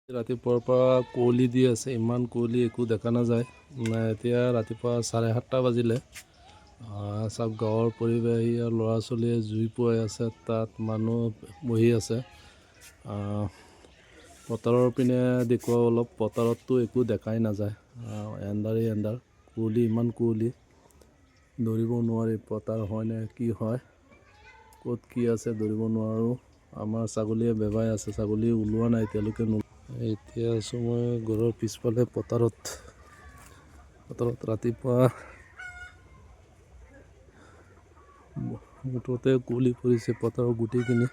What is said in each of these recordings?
ৰাতিপুৱাৰ পৰা কুঁৱলী দি আছে, ইমান কুঁৱলী একো দেখা নাযায়। এতিয়া ৰাতিপুৱা 7:30 বাজিলে। চব গাঁৱৰ পৰিৱেশ, ইয়াৰ ল'ৰা ছোৱালীয়ে জুই পুৱাই আছে, তাত মানুহ বহি আছে। পথাৰৰ পিনে দেখুৱাও অলপ, পথাৰততো একো দেখাই নাযায়, এন্ধাৰেই এন্ধাৰ, কুঁৱলী ইমান কুঁৱলী, ধৰিব নোৱাৰি পথাৰ হয়নে কি হয়, ক'ত কি আছে ধৰিব নোৱাৰোঁ। আমাৰ ছাগলীয়ে বেবাই আছে, ছাগলী ওলোৱা নাই এতিয়ালৈকে। এতিয়া আছোঁ মই ঘৰৰ পিছফালে পথাৰত ৰাতিপুৱা মুঠতে কুঁৱলী পৰিছে পথাৰৰ গোটেইখিনি।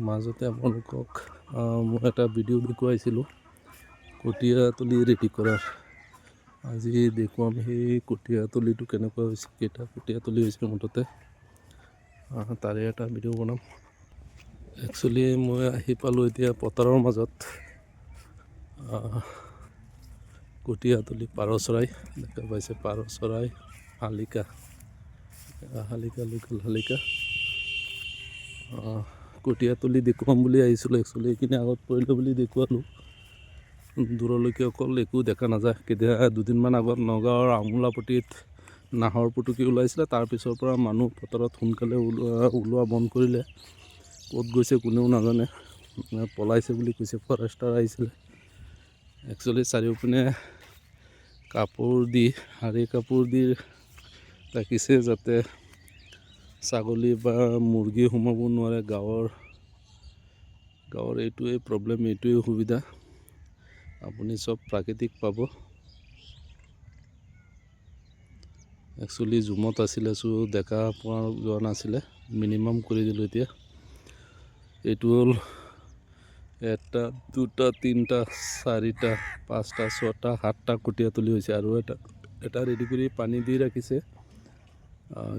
মাজতে আপোনালোকক মই এটা ভিডিঅ' দেখুৱাইছিলোঁ কঠীয়াতলি ৰেডি কৰাৰ। আজি দেখুৱাম সেই কঠীয়াতলিটো কেনেকুৱা হৈছে, কেইটা কঠীয়াতলি হৈছে মুঠতে, তাৰে এটা ভিডিঅ' বনাম। একচুৱেলি মই আহি পালোঁ এতিয়া পথাৰৰ মাজত। কঠীয়াতলি পাৰ চৰাই দেখা পাইছে, পাৰ চৰাই, শালিকা কঠীয়াতলি দেখুৱাম বুলি আহিছিলোঁ। একচুৱেলি এইখিনি আগত পৰিলে বুলি দেখুৱালোঁ, দূৰলৈকে অকল একো দেখা নাযায়। কেতিয়া দুদিনমান আগত নগাঁৱৰ আমোলাপট্টিত নাহৰ পুতুকি ওলাইছিলে, তাৰপিছৰ পৰা মানুহ পথাৰত সোনকালে ওলোৱা বন্ধ কৰিলে। ক'ত গৈছে কোনেও নাজানে, পলাইছে বুলি কৈছে, ফৰেষ্টাৰ আহিছিলে। একচুৱেলি চাৰিওপিনে কাপোৰ দি, শাৰী কাপোৰ দি ৰাখিছে যাতে ছাগলী বা মুৰ্গী সোমাব নোৱাৰে। গাঁৱৰ এইটোৱেই প্ৰব্লেম, এইটোৱেই অসুবিধা। আপুনি চব প্ৰাকৃতিক পাব। একচুৱেলি জুমত আছিলে, দেখা পোৱা যোৱা নাছিলে, মিনিমাম কৰি দিলোঁ এতিয়া। এইটো হ'ল 1, 2, 3, 4, 5, 6, 7টা কঠীয়াতলি হৈছে, আৰু এটা ৰেডি কৰি পানী দি ৰাখিছে।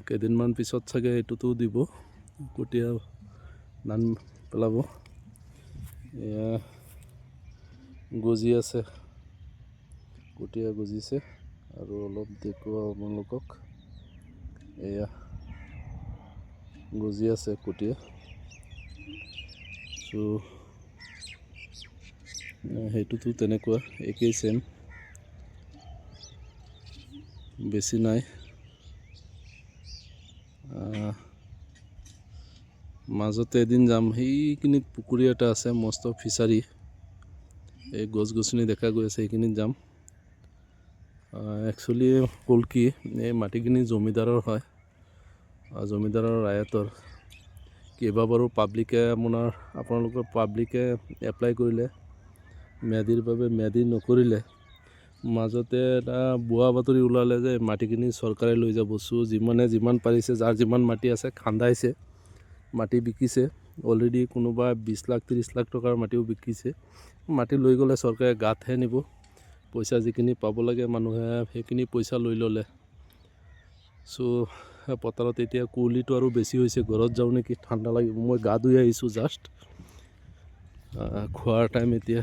কেইদিনমান পিছত চাগে এইটোতো দিব, কঠীয়া ধান পেলাব। এয়া গজি আছে, কঠীয়া গজিছে, আৰু অলপ দেখুৱাও আপোনালোকক। এয়া গজি আছে কঠীয়া। সেইটোতো তেনেকুৱা একেই চেম, বেছি নাই। মাজতে এদিন যাম, সেইখিনিত পুখুৰী এটা আছে, মস্ত ফিচাৰী, এই গছ গছনি দেখা গৈ আছে, সেইখিনিত যাম। একচুৱেলি হ'ল কি, এই মাটিখিনি জমিদাৰৰ হয়, জমিদাৰৰ আয়তৰ। কেইবাবাৰো আপোনালোকৰ পাব্লিকে এপ্লাই কৰিলে ম্যাদিৰ বাবে, ম্যাদি নকৰিলে। মাজতে এটা ভুৱা বাতৰি ওলালে যে মাটিখিনি চৰকাৰে লৈ যাব। যিমান পাৰিছে, যাৰ যিমান মাটি আছে খান্দাইছে, মাটি বিকিছে। অলৰেডি কোনোবা 20 লাখ 30 লাখ টকাৰ মাটিও বিকিছে। মাটি লৈ গ'লে চৰকাৰে গাঁতহে নিব, পইচা যিখিনি পাব লাগে মানুহে সেইখিনি পইচা লৈ ল'লে। পথাৰত এতিয়া কুঁৱলীটো আৰু বেছি হৈছে। ঘৰত যাওঁ নেকি, ঠাণ্ডা লাগিব। মই গা ধুই আহিছোঁ জাষ্ট, খোৱাৰ টাইম এতিয়া,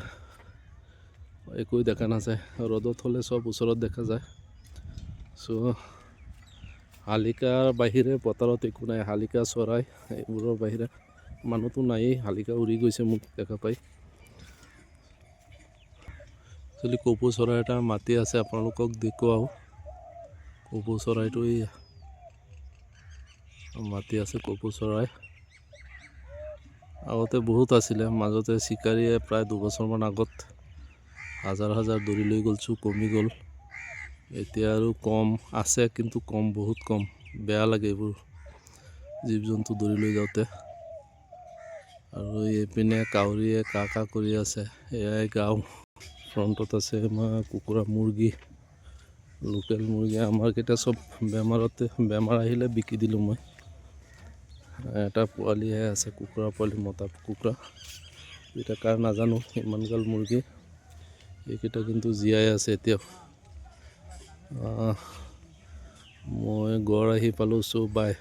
একো দেখা নাযায়। ৰ'দত হ'লে চব ওচৰত দেখা যায়। শালিকাৰ বাহিৰে পথাৰত একো নাই, শালিকা চৰাই এইবোৰৰ বাহিৰে মানুহতো নায়েই। শালিকা উৰি গৈছে মোক দেখা পাই। একচুৱেলি কপৌ চৰাই এটা মাতি আছে, আপোনালোকক দেখুৱাও। কপৌ চৰাইটো এই মাতি আছে, কপৌ চৰাই। আগতে বহুত আছিলে, মাজতে চিকাৰীয়ে প্ৰায় 2 বছৰমান আগত হাজাৰ ধৰি লৈ গ'ল, কমি গ'ল। এতিয়া আৰু কম আছে, কিন্তু কম, বহুত কম। বেয়া লাগে এইবোৰ জীৱ জন্তু ধৰি লৈ যাওঁতে। আৰু এইপিনে কাউৰীয়ে কা কা কৰি আছে, এয়াই গাঁও। ফ্ৰণ্টত আছে আমাৰ কুকুৰা, মুৰ্গী, লোকেল মুৰ্গী। আমাৰকেইটা চব বেমাৰ আহিলে বিকি দিলোঁ মই। এটা পোৱালিহে আছে, কুকুৰা পোৱালি, মতা কুকুৰা। এটা কাৰ নাজানো, ইমানগাল মুৰ্গী, এইকেইটা কিন্তু জীয়াই আছে এতিয়াও। মই গড় আহি পালোঁ, বাই।